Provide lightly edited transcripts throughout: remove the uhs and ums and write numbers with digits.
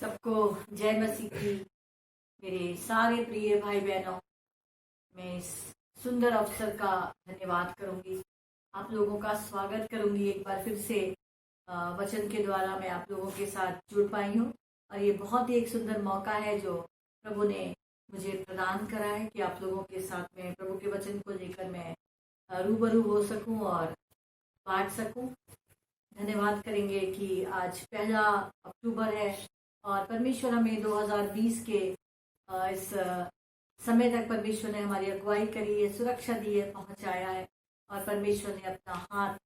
सबको जय मसीह की। मेरे सारे प्रिय भाई बहनों, मैं इस सुंदर अवसर का धन्यवाद करूंगी। आप लोगों का स्वागत करूंगी एक बार फिर से। वचन के द्वारा मैं आप लोगों के साथ जुड़ पाई हूँ और ये बहुत ही एक सुंदर मौका है जो प्रभु ने मुझे प्रदान करा है कि आप लोगों के साथ में प्रभु के वचन को लेकर मैं रूबरू हो सकूं और बांट सकूं। धन्यवाद करेंगे कि आज 1 अक्टूबर है और परमेश्वर हमें 2020 के इस समय तक परमेश्वर ने हमारी अगुवाई करी है, सुरक्षा दी है, पहुंचाया है और परमेश्वर ने अपना हाथ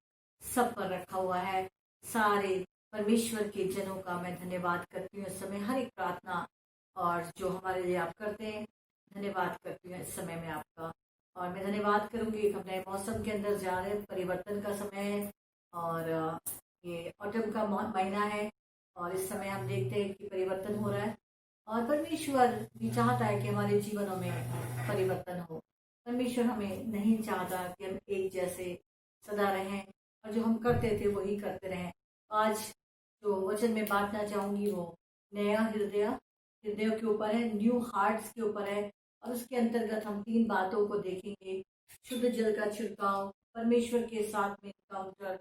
सब पर रखा हुआ है। सारे परमेश्वर के जनों का मैं धन्यवाद करती हूँ इस समय, हर एक प्रार्थना और जो हमारे लिए आप करते हैं, धन्यवाद करती हूँ इस समय में आपका। और मैं धन्यवाद करूँगी, हम नए मौसम के अंदर जा रहे हैं, परिवर्तन का समय है और ये ऑटम का महीना है और इस समय हम देखते हैं कि परिवर्तन हो रहा है और परमेश्वर भी चाहता है कि हमारे जीवनों में परिवर्तन हो। परमेश्वर हमें नहीं चाहता कि हम एक जैसे सदा रहें और जो हम करते थे वही करते रहें। आज जो वचन में बांटना चाहूँगी वो नया हृदय के ऊपर है, न्यू हार्ट्स के ऊपर है और उसके अंतर्गत हम 3 बातों को देखेंगे। शुद्ध जल का छिड़काव, परमेश्वर के साथ में इनकाउंटर,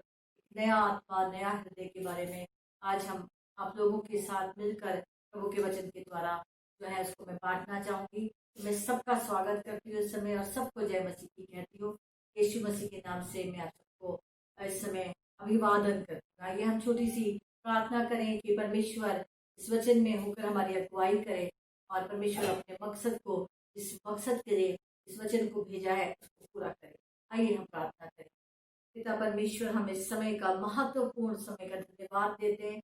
नया आत्मा, नया हृदय के बारे में आज हम आप लोगों के साथ मिलकर प्रभु के वचन के द्वारा जो है उसको मैं बांटना चाहूंगी। तो मैं सबका स्वागत करती हूँ इस समय और सबको जय मसीह की कहती हूँ। यीशु मसीह के नाम से मैं आप सबको इस समय अभिवादन करती हूँ। आइए हम छोटी सी प्रार्थना करें कि परमेश्वर इस वचन में होकर हमारी अगुवाई करे और परमेश्वर अपने मकसद को, इस मकसद के लिए इस वचन को भेजा है, उसको पूरा करे। आइए हम प्रार्थना करें। पिता परमेश्वर, हम इस समय का, महत्वपूर्ण समय का धन्यवाद देते हैं,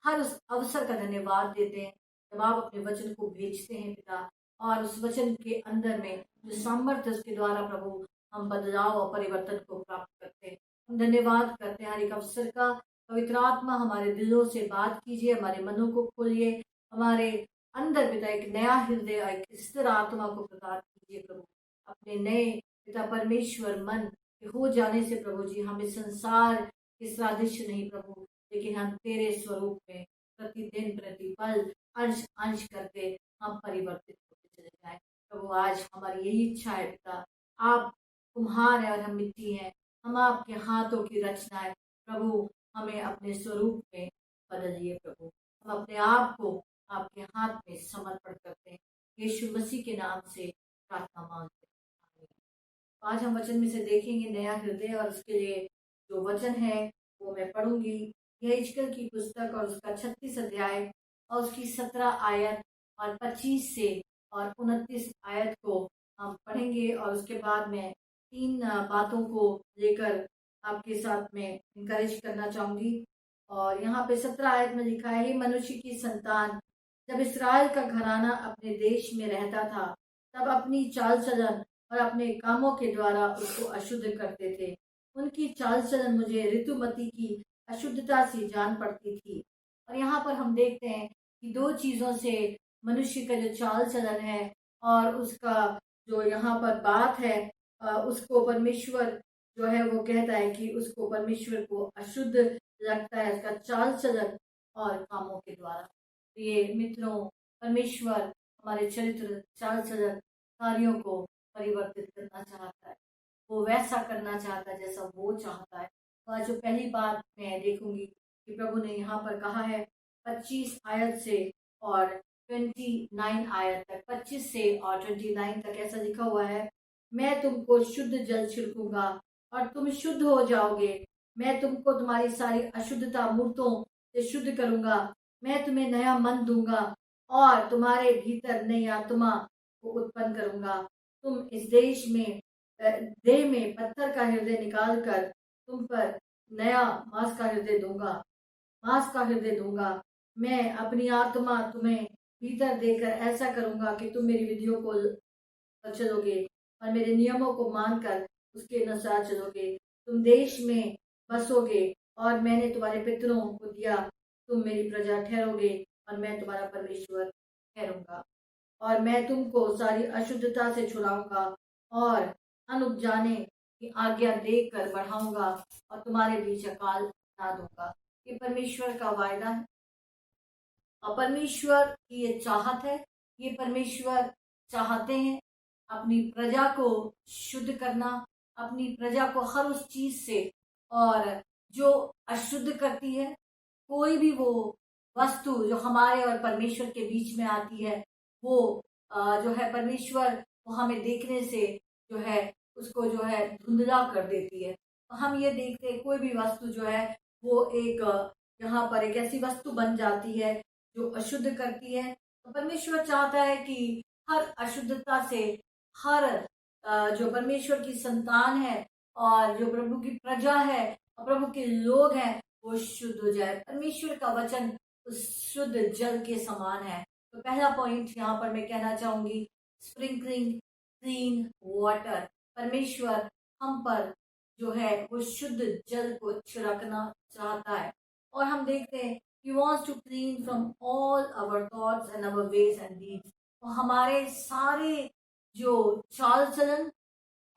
हर उस अवसर का धन्यवाद देते हैं जब आप अपने वचन को भेजते हैं पिता, और उस वचन के अंदर में जो सामर्थ्य उसके द्वारा प्रभु हम बदलाव और परिवर्तन को प्राप्त करते हैं। हम धन्यवाद करते हैं हर एक अवसर का। पवित्र आत्मा हमारे दिलों से बात कीजिए, हमारे मनों को खोलिए, हमारे अंदर पिता एक नया हृदय, एक स्थिर आत्मा को प्रदान कीजिए प्रभु। अपने नए पिता परमेश्वर मन हो जाने से प्रभु जी हम इस संसार के सादृश्य नहीं प्रभु, लेकिन हम तेरे स्वरूप में प्रतिदिन प्रतिपल अंश अंश करके हम परिवर्तित होते चले जाए प्रभु। आज हमारी यही इच्छा है पिता, आप कुम्हार है और हम मिट्टी हैं, हम आपके हाथों की रचना है प्रभु। हमें अपने स्वरूप में बदलिए प्रभु। हम अपने आप को आपके हाथ में समर्पण करते हैं, यीशु मसीह के नाम से प्रार्थना मांगते हैं। आज हम वचन में से देखेंगे नया हृदय और उसके लिए जो वचन है वो मैं पढ़ूंगी। यह हिजकिय्याह की पुस्तक और उसका 36 अध्याय और उसकी 17 आयत और 25 से और 29 आयत को हम पढ़ेंगे और उसके बाद में 3 बातों को लेकर आपके साथ में इनकरेज करना चाहूंगी। और यहाँ पे 17 आयत में लिखा है, हे मनुष्य की संतान, जब इस्राएल का घराना अपने देश में रहता था तब अपनी चाल चलन और अपने कामों के द्वारा उसको अशुद्ध करते थे। उनकी चाल चलन मुझे ऋतुमती की अशुद्धता से जान पड़ती थी। और यहाँ पर हम देखते हैं कि 2 चीजों से मनुष्य का जो चाल चलन है और उसका जो यहाँ पर बात है, उसको परमेश्वर जो है वो कहता है कि उसको परमेश्वर को अशुद्ध लगता है, उसका चाल चलन और कामों के द्वारा। ये मित्रों, परमेश्वर हमारे चरित्र, चाल चलन, कार्यों को परिवर्तित करना चाहता है, वो वैसा करना चाहता है जैसा वो चाहता है। तो आज जो पहली बात मैं देखूंगी कि प्रभु ने यहाँ पर कहा है 25 आयत से और 29 आयत तक, 25 से और 29 तक ऐसा लिखा हुआ है, मैं तुमको शुद्ध जल छिड़कूंगा और तुम शुद्ध हो जाओगे। मैं तुमको तुम्हारी सारी अशुद्धता मूर्तों से शुद्ध करूंगा। मैं तुम्हें नया मन दूंगा और तुम्हारे भीतर नई आत्मा को उत्पन्न करूंगा। तुम इस देह में पत्थर का हृदय निकाल कर तुम पर नया मांस का हृदय दूंगा। मैं अपनी आत्मा तुम्हें भीतर देकर ऐसा करूंगा कि तुम मेरी विधियों को चलोगे और मेरे नियमों को मानकर उसके अनुसार चलोगे। तुम देश में बसोगे और मैंने तुम्हारे पितरों को दिया, तुम मेरी प्रजा ठहरोगे और मैं तुम्हारा परमेश्वर ठहरूंगा। और मैं तुमको सारी अशुद्धता से छुड़ाऊंगा और अनुप जाने की आज्ञा देकर बढ़ाऊंगा और तुम्हारे बीच अकाल ना दूंगा। ये परमेश्वर का वायदा है और परमेश्वर की ये चाहत है, ये परमेश्वर चाहते हैं अपनी प्रजा को शुद्ध करना, अपनी प्रजा को हर उस चीज से, और जो अशुद्ध करती है, कोई भी वो वस्तु जो हमारे और परमेश्वर के बीच में आती है, वो जो है परमेश्वर वो हमें देखने से जो है उसको जो है धुंधला कर देती है। तो हम ये देखते हैं कोई भी वस्तु जो है वो एक यहाँ पर एक ऐसी वस्तु बन जाती है जो अशुद्ध करती है। तो परमेश्वर चाहता है कि हर अशुद्धता से हर जो परमेश्वर की संतान है और जो प्रभु की प्रजा है और प्रभु के लोग हैं वो शुद्ध हो जाए। परमेश्वर का वचन उस शुद्ध जल के समान है। तो पहला पॉइंट यहाँ पर मैं कहना चाहूंगी, स्प्रिंकलिंग क्लीन वाटर। परमेश्वर हम पर जो है वो शुद्ध जल को छिड़कना चाहता है। और हम देखते हैं he wants to clean from all our thoughts and our ways and deeds। तो हमारे सारे जो चाल चलन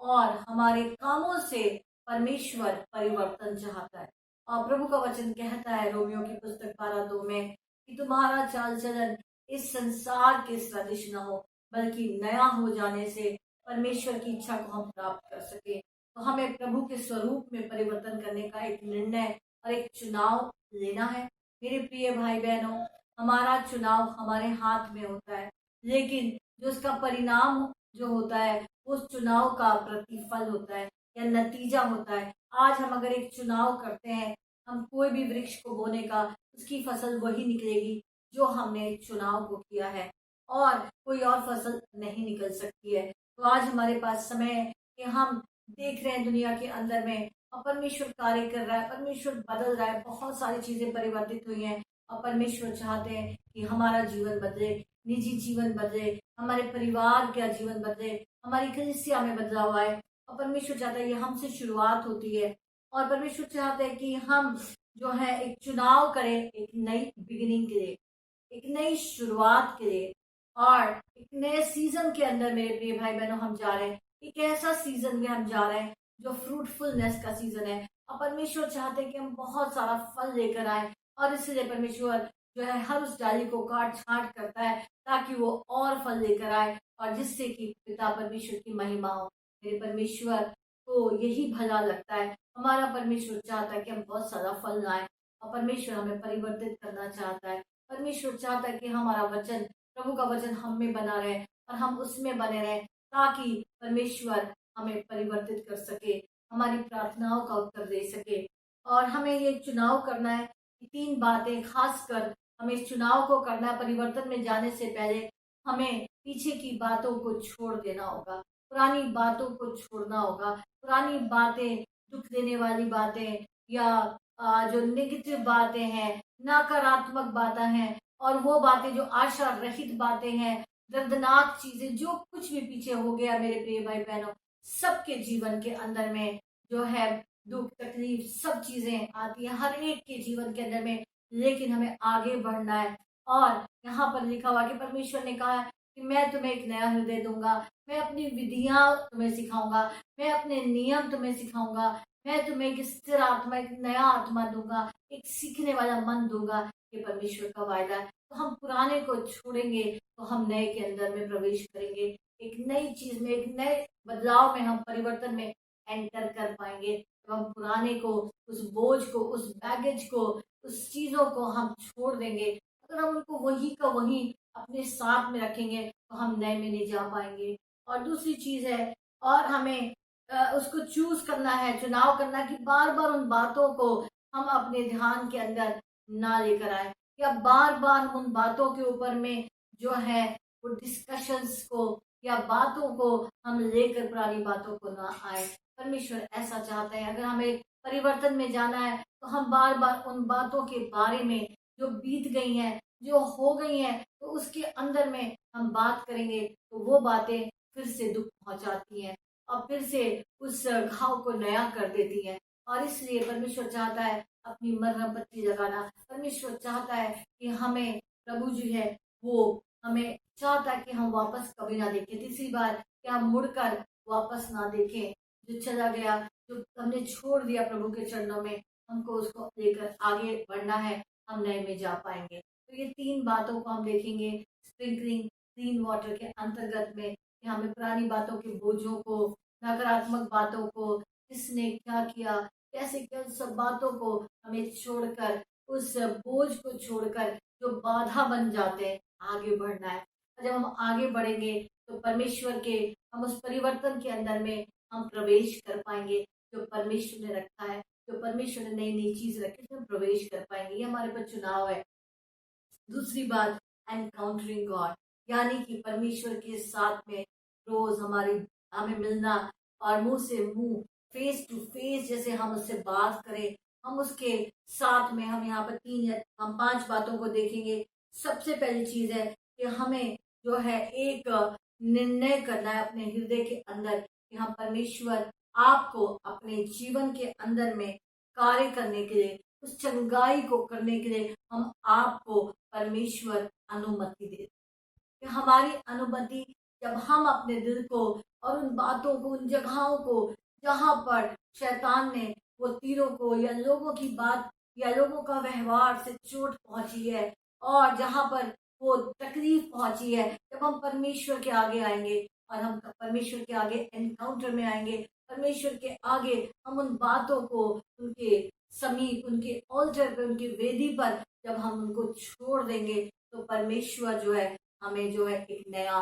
और हमारे कामों से परमेश्वर परिवर्तन चाहता है। और प्रभु का वचन कहता है रोमियो की पुस्तक 12:2 में कि तुम्हारा चाल चलन इस संसार के सदृश न हो, बल्कि नया हो जाने से परमेश्वर की इच्छा को हम प्राप्त कर सके। तो हमें प्रभु के स्वरूप में परिवर्तन करने का एक निर्णय और एक चुनाव लेना है। मेरे प्रिय भाई बहनों, हमारा चुनाव हमारे हाथ में होता है, लेकिन जो उसका परिणाम जो होता है उस चुनाव का प्रतिफल होता है या नतीजा होता है। आज हम अगर एक चुनाव करते हैं, हम कोई भी वृक्ष को बोने का, उसकी फसल वही निकलेगी जो हमने चुनाव को किया है, और कोई और फसल नहीं निकल सकती है। तो आज हमारे पास समय है कि हम देख रहे हैं दुनिया के अंदर में और परमेश्वर कार्य कर रहा है, परमेश्वर बदल रहा है, बहुत सारी चीजें परिवर्तित हुई हैं और परमेश्वर चाहते हैं कि हमारा जीवन बदले, निजी जीवन बदले, हमारे परिवार का जीवन बदले, हमारी कलीसिया में बदलाव आए। और परमेश्वर चाहता है ये हमसे शुरुआत होती है और परमेश्वर चाहते हैं कि हम जो है एक चुनाव करें एक नई बिगिनिंग के लिए, एक नई शुरुआत के लिए, और एक नए सीजन के अंदर मेरे प्रिय भाई बहनों हम जा रहे हैं। एक ऐसा सीजन में हम जा रहे हैं जो फ्रूटफुलनेस का सीजन है और परमेश्वर चाहते हैं कि हम बहुत सारा फल लेकर आए। और इसलिए परमेश्वर जो है हर उस डाली को काट छांट करता है ताकि वो और फल लेकर आए और जिससे कि पिता परमेश्वर की महिमा हो। मेरे परमेश्वर को यही भला लगता है। हमारा परमेश्वर चाहता है कि हम बहुत सारा फल लाएं और परमेश्वर हमें परिवर्तित करना चाहता है। परमेश्वर चाहता है कि हमारा वचन, प्रभु का वचन हम में बना रहे और हम उसमें बने रहे ताकि परमेश्वर हमें परिवर्तित कर सके, हमारी प्रार्थनाओं का उत्तर दे सके। और हमें ये चुनाव करना है कि 3 बातें खासकर हमें इस चुनाव को करना है। परिवर्तन में जाने से पहले हमें पीछे की बातों को छोड़ देना होगा, पुरानी बातों को छोड़ना होगा। पुरानी बातें, दुख देने वाली बातें या जो नेगेटिव बातें हैं, नकारात्मक बातें हैं, और वो बातें जो आशा रहित बातें हैं, दर्दनाक चीजें, जो कुछ भी पीछे हो गया मेरे प्रिय भाई बहनों, सबके जीवन के अंदर में जो है दुख तकलीफ सब चीजें आती हैं हर एक के जीवन के अंदर में, लेकिन हमें आगे बढ़ना है। और यहाँ पर लिखा हुआ कि परमेश्वर ने कहा है कि मैं तुम्हें एक नया हृदय दूंगा, मैं अपनी विधियां तुम्हें सिखाऊंगा, मैं अपने नियम तुम्हें सिखाऊंगा, मैं तुम्हें एक स्थिर आत्मा, एक नया आत्मा दूंगा, एक सीखने वाला मन दूंगा। ये परमेश्वर का वायदा है। तो हम पुराने को छोड़ेंगे तो हम नए के अंदर में प्रवेश करेंगे, एक नई चीज में, एक नए बदलाव में, हम परिवर्तन में एंटर कर पाएंगे। तो हम पुराने को, उस बोझ को, उस बैगेज को, उस चीजों को हम छोड़ देंगे। अगर हम उनको वही का वही अपने साथ में रखेंगे तो हम नए में नहीं जा पाएंगे। और दूसरी चीज है, और हमें उसको चूज करना है, चुनाव करना कि बार बार उन बातों को हम अपने ध्यान के अंदर ना लेकर आए, या बार बार उन बातों के ऊपर में जो है वो डिस्कशंस को या बातों को हम लेकर पुरानी बातों को ना आए। परमेश्वर ऐसा चाहता है, अगर हमें परिवर्तन में जाना है तो हम बार बार उन बातों के बारे में जो बीत गई हैं, जो हो गई हैं, तो उसके अंदर में हम बात करेंगे तो वो बातें फिर से दुख पहुंचाती हैं और फिर से उस घाव को नया कर देती हैं। और इसलिए परमेश्वर चाहता है अपनी मरहम पट्टी लगाना। परमेश्वर चाहता है कि हमें, प्रभु जी है वो हमें चाहता है कि हम वापस कभी ना देखें, तीसरी बार कि हम मुड़कर वापस ना देखें। जो चला गया, जो हमने छोड़ दिया प्रभु के चरणों में, हमको उसको लेकर आगे बढ़ना है, हम नए में जा पाएंगे। तो तो ये 3 बातों को हम देखेंगे स्प्रिंकलिंग क्लीन वाटर के अंतर्गत में, कि हमें पुरानी बातों के बोझों को, नकारात्मक बातों को, किसने क्या किया, कैसे क्या, उन सब बातों को हमें छोड़कर, उस बोझ को छोड़कर जो बाधा बन जाते हैं, आगे बढ़ना है। और जब हम आगे बढ़ेंगे तो परमेश्वर के, हम उस परिवर्तन के अंदर में हम प्रवेश कर पाएंगे जो परमेश्वर ने रखा है, जो परमेश्वर ने नई नई चीज रखी है, तो हम प्रवेश कर पाएंगे। ये हमारे पर चुनाव है। दूसरी बात, एनकाउंटरिंग गॉड, यानी कि परमेश्वर के साथ में रोज हमें मिलना, और मुंह से मुंह, फेस टू फेस, जैसे हम उससे बात करें, हम उसके साथ में, हम यहाँ पर हम 5 बातों को देखेंगे। सबसे पहली चीज है कि हमें जो है एक निर्णय करना है अपने हृदय के अंदर कि हम परमेश्वर आपको अपने जीवन के अंदर में कार्य करने के लिए, उस चंगाई को करने के लिए हम आपको परमेश्वर अनुमति दे, कि हमारी अनुमति, जब हम अपने दिल को और उन बातों को, उन जगहों को जहां पर शैतान ने वो तीरों को, या लोगों की बात, या लोगों का व्यवहार से चोट पहुंची है, और जहां पर वो तकलीफ पहुंची है, जब हम परमेश्वर के आगे आएंगे और हम परमेश्वर के आगे एनकाउंटर में आएंगे, परमेश्वर के आगे हम उन बातों को उनके समीप, उनके ऑल्टर पे, उनकी वेदी पर जब हम उनको छोड़ देंगे, तो परमेश्वर जो है हमें जो है एक नया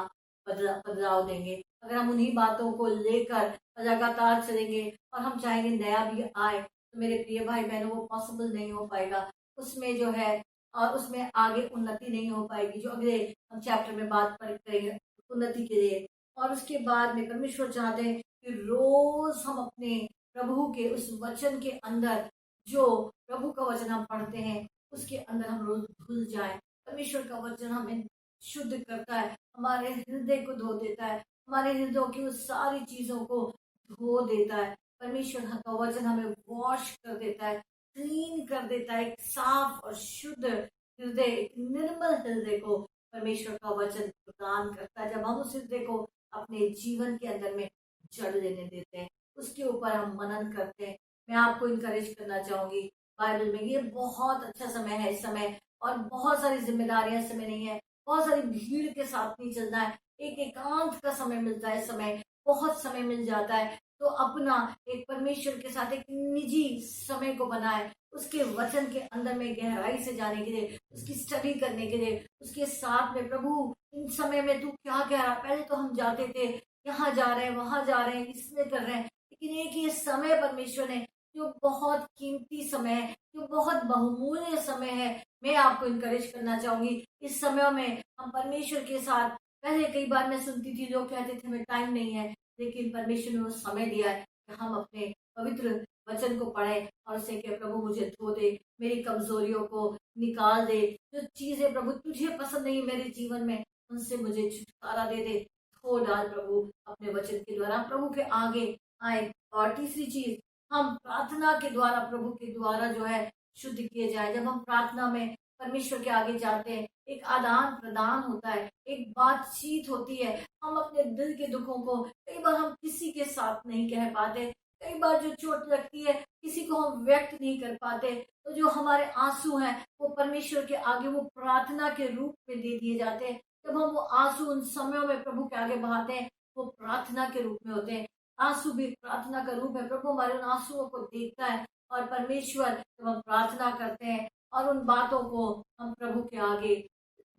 बदलाव देंगे। अगर हम उन्हीं बातों को लेकर लगातार चलेंगे और हम चाहेंगे नया भी आए, तो मेरे प्रिय भाई बहनों, वो पॉसिबल नहीं हो पाएगा। उसमें जो है, और उसमें आगे उन्नति नहीं हो पाएगी, जो अगले हम चैप्टर में बात करेंगे उन्नति के लिए। और उसके बाद में परमेश्वर चाहते हैं कि रोज हम अपने प्रभु के उस वचन के अंदर, जो प्रभु का वचन हम पढ़ते हैं, उसके अंदर हम रोज घुल जाए। परमेश्वर का वचन हमें शुद्ध करता है, हमारे हृदय को धो देता है, हमारे हृदय की उस सारी चीजों को धो देता है। परमेश्वर का वचन हमें वॉश कर देता है, क्लीन कर देता है, एक साफ और शुद्ध हृदय, एक निर्मल हृदय को परमेश्वर का वचन प्रदान करता है। जब हम उस हृदय को अपने जीवन के अंदर में जड़ लेने देते हैं, उसके ऊपर हम मनन करते हैं। मैं आपको इनकरेज करना चाहूंगी, बाइबल में ये बहुत अच्छा समय है इस समय, और बहुत सारी जिम्मेदारियां इस समय नहीं है, बहुत सारी भीड़ के साथ नहीं चलना है, एक एकांत का समय मिलता है, समय बहुत समय मिल जाता है, तो अपना एक परमेश्वर के साथ एक निजी समय को बनाए, उसके वचन के अंदर में गहराई से जाने के लिए, उसकी स्टडी करने के लिए, उसके साथ में प्रभु इन समय में तू क्या कह रहा। पहले तो हम जाते थे, यहाँ जा रहे हैं, वहां जा रहे हैं, इसमें कर रहे हैं, लेकिन एक ये समय परमेश्वर ने, जो बहुत कीमती समय है, जो बहुत बहुमूल्य समय है, मैं आपको इनकरेज करना चाहूंगी इस समय में हम परमेश्वर के साथ। पहले कई बार मैं सुनती थी, लोग कहते थे हमें टाइम नहीं है, लेकिन परमेश्वर ने वो समय दिया है कि हम अपने पवित्र वचन को पढ़ें और उसे कहे प्रभु मुझे धो दे, मेरी कमजोरियों को निकाल दे, जो चीजें प्रभु तुझे पसंद नहीं मेरे जीवन में, उनसे मुझे छुटकारा दे दे, धो डाल प्रभु अपने वचन के द्वारा, प्रभु के आगे आए। और तीसरी चीज, हम प्रार्थना के द्वारा, प्रभु के द्वारा जो है शुद्ध किए जाए। जब हम प्रार्थना में परमेश्वर के आगे जाते हैं, एक आदान प्रदान होता है, एक बातचीत होती है, हम अपने दिल के दुखों को कई बार हम किसी के साथ नहीं कह पाते, कई बार जो चोट लगती है किसी को हम व्यक्त नहीं कर पाते, तो जो हमारे आंसू हैं वो परमेश्वर के आगे वो प्रार्थना के रूप में दे दिए जाते हैं। जब हम वो आंसू उन समयों में प्रभु के आगे बहाते हैं, वो प्रार्थना के रूप में होते हैं। आंसू भी प्रार्थना का रूप है, प्रभु हमारे उन आंसुओं को देखता है, और परमेश्वर जब हम प्रार्थना करते हैं और उन बातों को हम प्रभु के आगे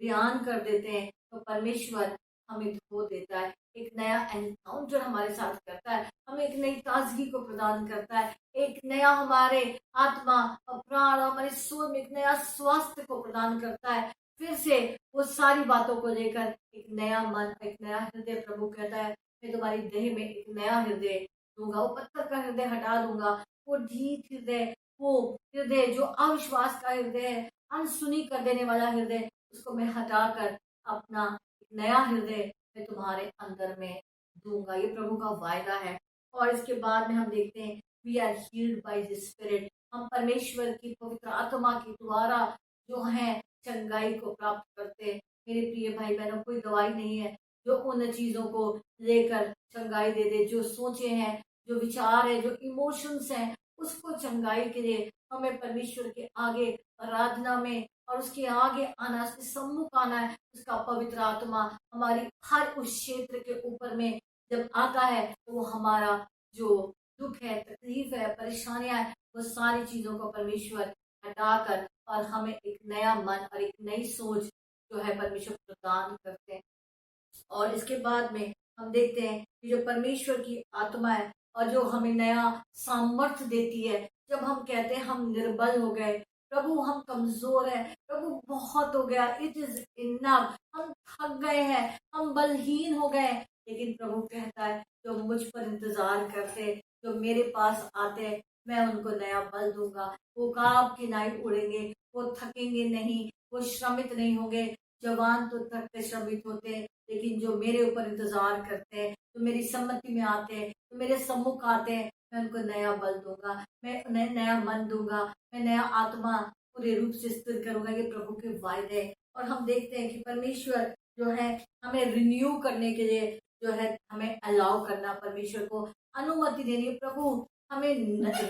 बयान कर देते हैं, तो परमेश्वर हमें धो देता है, एक नया एनकाउंटर हमारे साथ करता है, हमें एक नई ताजगी को प्रदान करता है, एक नया हमारे आत्मा और प्राण और हमारे सोल में एक नया स्वास्थ्य को प्रदान करता है। फिर से वो सारी बातों को लेकर एक नया मन, एक नया हृदय, प्रभु कहता है मैं तुम्हारी देह में एक नया हृदय दूंगा, वो पत्थर का हृदय हटा दूंगा, वो ढीठ हृदय, वो हृदय जो अविश्वास का हृदय है, अनसुनी कर देने वाला हृदय, उसको मैं हटाकर अपना एक नया हृदय मैं तुम्हारे अंदर में दूंगा। ये प्रभु का वायदा है। और इसके बाद में हम देखते हैं we are healed by the spirit, हम परमेश्वर की पवित्र आत्मा के द्वारा जो है चंगाई को प्राप्त करते हैं। मेरे प्रिय भाई बहनों, कोई दवाई नहीं है जो उन चीजों को लेकर चंगाई दे दे, जो सोचे हैं, जो विचार है, जो इमोशंस हैं, उसको चंगाई के लिए हमें परमेश्वर के आगे आराधना में और उसके आगे आना, उसके सम्मुख आना है। उसका पवित्र आत्मा हमारी हर उस क्षेत्र के ऊपर में जब आता है तो वो हमारा जो दुख है, तकलीफ है, परेशानियां है, वो सारी चीजों को परमेश्वर हटाकर और हमें एक नया मन और एक नई सोच जो है परमेश्वर प्रदान करते हैं। और इसके बाद में हम देखते हैं कि जो परमेश्वर की आत्मा है और जो हमें नया सामर्थ्य देती है। जब हम कहते हैं हम निर्बल हो गए, प्रभु हम कमजोर हैं, प्रभु बहुत हो गया, इट इज इनफ, हम थक गए हैं, हम बलहीन हो गए, लेकिन प्रभु कहता है जो मुझ पर इंतजार करते, जो मेरे पास आते, मैं उनको नया बल दूंगा। वो काब की नाई उड़ेंगे, वो थकेंगे नहीं, वो श्रमित नहीं होंगे। जवान तो थकते श्रमित होते हैं, लेकिन जो मेरे ऊपर इंतजार करते हैं, जो मेरी सम्मति में आते हैं, जो मेरे सम्मुख आते हैं, मैं उनको नया बल दूंगा, मैं उन्हें नया मन दूंगा, मैं नया आत्मा पूरे रूप से स्थिर करूंगा। ये प्रभु के वायदे हैं। और हम देखते हैं कि परमेश्वर जो है हमें रिन्यू करने के लिए जो है हमें अलाउ करना, परमेश्वर को अनुमति देनी है। प्रभु हमें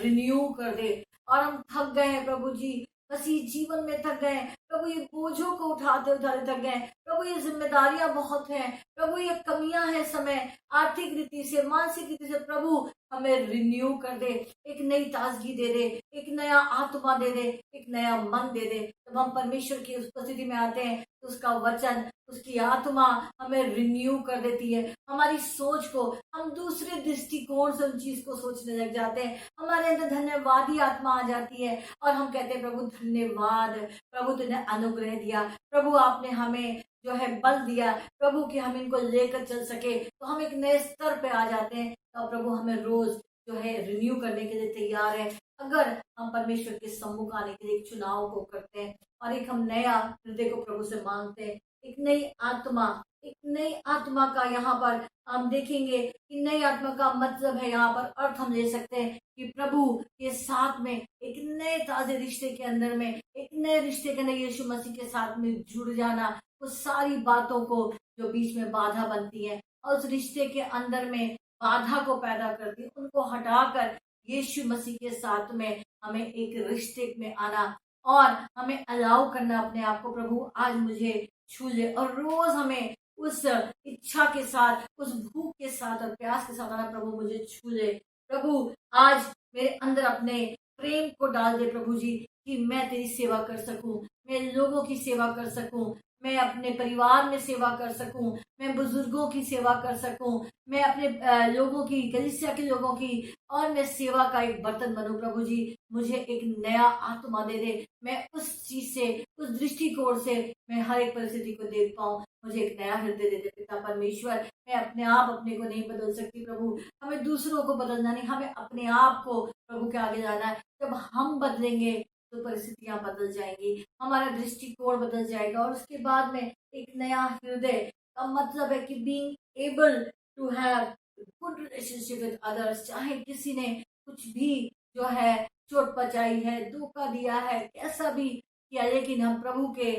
रिन्यू कर दे। और हम थक गए हैं प्रभु जी, बस ये जीवन में थक गए, प्रभु ये बोझों को उठाते उठाते थक गए, प्रभु ये जिम्मेदारियां बहुत हैं, प्रभु ये कमियां हैं समय, आर्थिक रीति से, मानसिक रीति से। प्रभु हमें रिन्यू कर दे, एक नई ताजगी दे दे, एक नया आत्मा दे दे, एक नया मन दे दे। जब हम परमेश्वर की उपस्थिति में आते हैं तो उसका वचन, उसकी आत्मा हमें रिन्यू कर देती है। हमारी सोच को, हम दूसरे दृष्टिकोण से उन चीज को सोचने लग जाते हैं। हमारे अंदर धन्यवादी आत्मा आ जाती है और हम कहते हैं प्रभु धन्यवाद, प्रभु तूने अनुग्रह दिया, प्रभु आपने हमें जो है बल दिया, प्रभु कि हम इनको लेकर चल सके। तो हम एक नए स्तर पे आ जाते हैं। तो प्रभु हमें रोज जो है रिन्यू करने के लिए तैयार है, अगर हम परमेश्वर के सम्मुख आने के लिए एक चुनाव को करते हैं और एक हम नया हृदय को प्रभु से मांगते हैं। एक नई आत्मा, एक नई आत्मा का यहाँ पर हम देखेंगे कि नई आत्मा का मतलब है, यहाँ पर अर्थ हम ले सकते हैं कि प्रभु के साथ में एक नए ताजे रिश्ते के अंदर में, एक नए रिश्ते के अंदर यीशु मसीह के साथ में जुड़ जाना, उस सारी बातों को जो बीच में बाधा बनती है और उस रिश्ते के अंदर में बाधा को पैदा करती है, उनको हटाकर यीशु मसीह के साथ में हमें एक रिश्ते में आना और हमें अलाउ करना अपने आप को, प्रभु आज मुझे छू ले। और रोज हमें उस इच्छा के साथ, उस भूख के साथ और प्यास के साथ आना, प्रभु मुझे छू ले, प्रभु आज मेरे अंदर अपने प्रेम को डाल दे प्रभु जी, कि मैं तेरी सेवा कर सकूं, मैं लोगों की सेवा कर सकूं, मैं अपने परिवार में सेवा कर सकूं, मैं बुजुर्गों की सेवा कर सकूं, मैं अपने लोगों की, कलीसिया के लोगों की, और मैं सेवा का एक बर्तन बनूं। प्रभु जी मुझे एक नया आत्मा दे दे, मैं उस चीज से, उस दृष्टिकोण से मैं हर एक परिस्थिति को देख पाऊं। मुझे एक नया हृदय दे दे पिता परमेश्वर। मैं अपने आप अपने को नहीं बदल सकती प्रभु, हमें दूसरों को बदलना नहीं, हमें अपने आप को प्रभु के आगे जाना है। जब हम बदलेंगे तो परिस्थितियां बदल जाएंगी, हमारा दृष्टिकोण बदल जाएगा। और उसके बाद में एक नया हृदय का मतलब है कि being able to have good relationship with others. चाहे किसी ने कुछ भी जो है चोट पहुंचाई है, धोखा दिया है, कैसा भी किया, लेकिन हम प्रभु के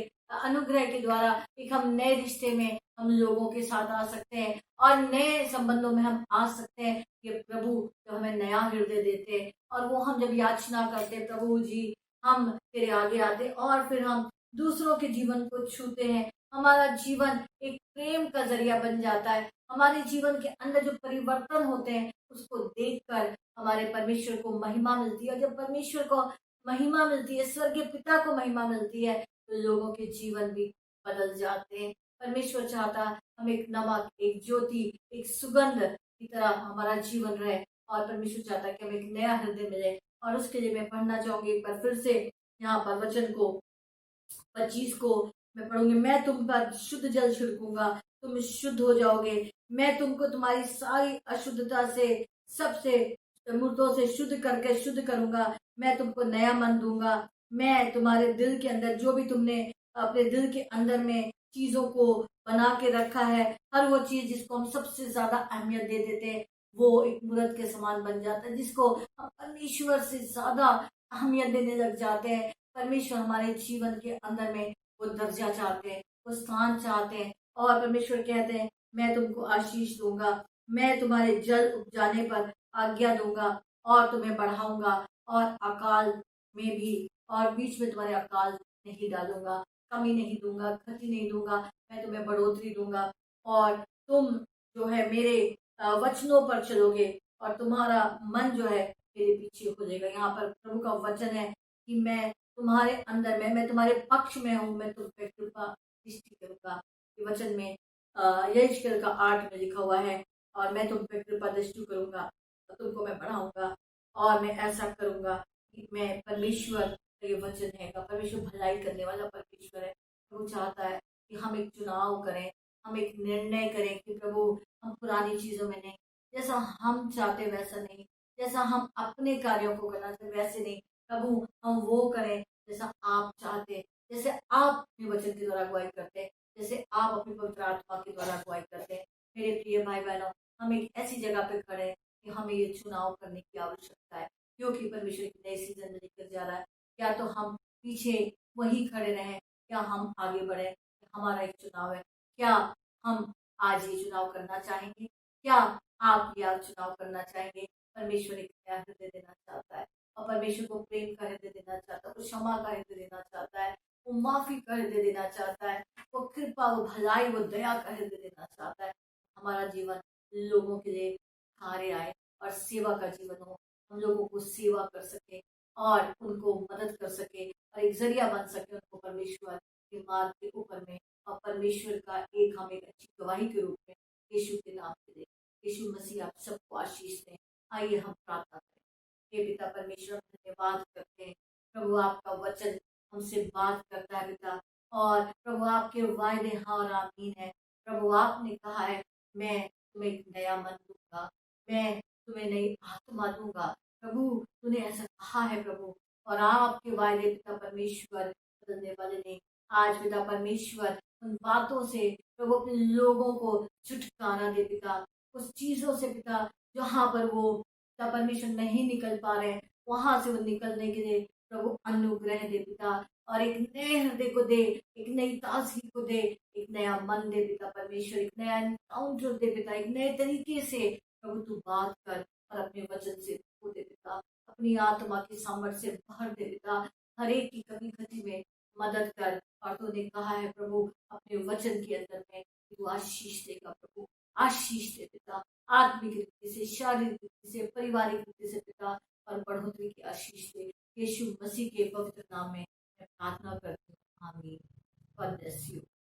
अनुग्रह के द्वारा एक हम नए रिश्ते में हम लोगों के साथ आ सकते हैं और नए संबंधों में हम आ सकते हैं। कि प्रभु जो हमें नया हृदय देते हैं और वो हम जब याचना करते हैं, प्रभु जी हम तेरे आगे आते और फिर हम दूसरों के जीवन को छूते हैं। हमारा जीवन एक प्रेम का जरिया बन जाता है। हमारे जीवन के अंदर जो परिवर्तन होते हैं उसको देखकर हमारे परमेश्वर को महिमा मिलती है। और जब परमेश्वर को महिमा मिलती है, स्वर्गीय पिता को महिमा मिलती है, तो लोगों के जीवन भी बदल जाते हैं। परमेश्वर चाहता हम एक नमक, एक ज्योति, एक सुगंध की तरह हमारा जीवन रहे और परमेश्वर चाहता है कि हमें एक नया हृदय मिले। और उसके लिए मैं पढ़ना चाहूंगी एक बार फिर से यहाँ पर वचन को 25 को मैं पढ़ूंगी। मैं तुम पर शुद्ध जल छिड़कूंगा, तुम शुद्ध हो जाओगे, मैं तुमको तुम्हारी सारी अशुद्धता से, सबसे मूर्तों से शुद्ध करके शुद्ध करूंगा, मैं तुमको नया मन दूंगा, मैं तुम्हारे दिल के अंदर जो भी तुमने अपने दिल के अंदर में चीजों को बना के रखा है, हर वो चीज जिसको हम सबसे ज्यादा अहमियत दे देते हैं, वो एक मूर्त के समान बन जाता है, जिसको हम परमेश्वर से ज्यादा अहमियत देने लग जाते हैं। परमेश्वर हमारे जीवन के अंदर में वो दर्जा चाहते हैं, वो स्थान चाहते हैं। और परमेश्वर कहते हैं मैं तुमको आशीष दूंगा, मैं तुम्हारे जल उपजाने पर आज्ञा दूंगा और तुम्हें बढ़ाऊंगा, और अकाल में भी, और बीच में तुम्हारे अकाल नहीं डालूंगा, कमी नहीं दूंगा, क्षति नहीं दूंगा, मैं तुम्हें बढ़ोतरी दूंगा। और तुम जो है मेरे वचनों पर चलोगे और तुम्हारा मन जो है मेरे पीछे हो जाएगा। यहाँ पर प्रभु का वचन है कि मैं तुम्हारे अंदर में, मैं तुम्हारे पक्ष में हूँ, मैं तुम पे कृपा दृष्टि करूंगा। ये वचन में यहेजकेल का 8 में लिखा हुआ है, और मैं तुम पे कृपा दृष्टि करूंगा, तुमको मैं बढ़ाऊंगा, और मैं ऐसा करूंगा कि मैं परमेश्वर का ये वचन है, परमेश्वर भलाई करने वाला परमेश्वर है। प्रभु चाहता है कि हम एक चुनाव करें, हम एक निर्णय करें कि प्रभु हम पुरानी चीजों में नहीं, जैसा हम चाहते वैसा नहीं, जैसा हम अपने कार्यों को करना चाहते वैसे नहीं, प्रभु हम वो करें जैसा आप चाहते, जैसे आप अपने वचन के द्वारा अगुवाई करते हैं, जैसे आप अपनी पवित्र आत्मा के द्वारा अगुवाई करते हैं। मेरे प्रिय भाई बहनों, हम एक ऐसी जगह पे खड़े हैं कि हमें ये चुनाव करने की आवश्यकता है, क्योंकि परमेश्वर एक नए सीजन में लेकर जा रहा है। या तो हम पीछे वहीं खड़े रहें, या हम आगे बढ़े। हमारा एक चुनाव है। क्या हम आज ये चुनाव करना चाहेंगे? क्या आप ये चुनाव करना चाहेंगे? परमेश्वर एक नया हृदय देना चाहता है, और परमेश्वर को प्रेम का हृदय देना चाहता है, वो क्षमा का हृदय देना चाहता है, वो माफी का हृदय देना चाहता है, वो कृपा, वो भलाई, वो दया का हृदय देना चाहता है। हमारा जीवन लोगों के लिए हारे आए और सेवा का जीवन हो, हम लोगों को सेवा कर सके और उनको मदद कर सके और एक जरिया बन सके उनको परमेश्वर के मार्ग के ऊपर में, और परमेश्वर का एक हम एक अच्छी गवाही के रूप में यीशु के नाम से दें। यीशु मसीह आप सबको आशीष दें। आइए हम प्रार्थना करें। हे पिता परमेश्वर, धन्यवाद करते हैं प्रभु, आपका वचन हमसे बात करता है पिता, और प्रभु आपके वायदे हाँ और आमीन है। प्रभु आपने कहा है मैं तुम्हें एक नया मन दूंगा, मैं तुम्हें नई आत्मा दूंगा। प्रभु तूने ऐसा कहा है प्रभु, और आपके वायदे पिता परमेश्वर बदलने वाले नहीं। आज पिता परमेश्वर उन बातों से प्रभु अपने लोगों को छुटकारा दे पिता, उस चीजों से पिता जहाँ पर वो पिता परमेश्वर नहीं निकल पा रहे हैं, वहां से वो निकलने के लिए प्रभु अनुग्रह दे पिता, और एक नए हृदय को दे, एक नई ताजगी को दे, एक नया मन दे पिता परमेश्वर, एक नया एनकाउंटर दे पिता, एक नए तरीके से प्रभु तू बात कर और अपने वचन से धो दे पिता, अपनी आत्मा की सामर्थ्य से भर दे पिता, हर एक की कमी खती में मदद कर। और तूने कहा है प्रभु अपने वचन के अंदर में कि तू आशीष देगा प्रभु, आशीष दे पिता, आत्मिक रीति से, शारीरिक रीति से, पारिवारिक रीति से पिता, और बढ़ोतरी की आशीष दे। यीशु मसीह के पवित्र नाम में मैं प्रार्थना करती हूँ, आमीन। God bless you.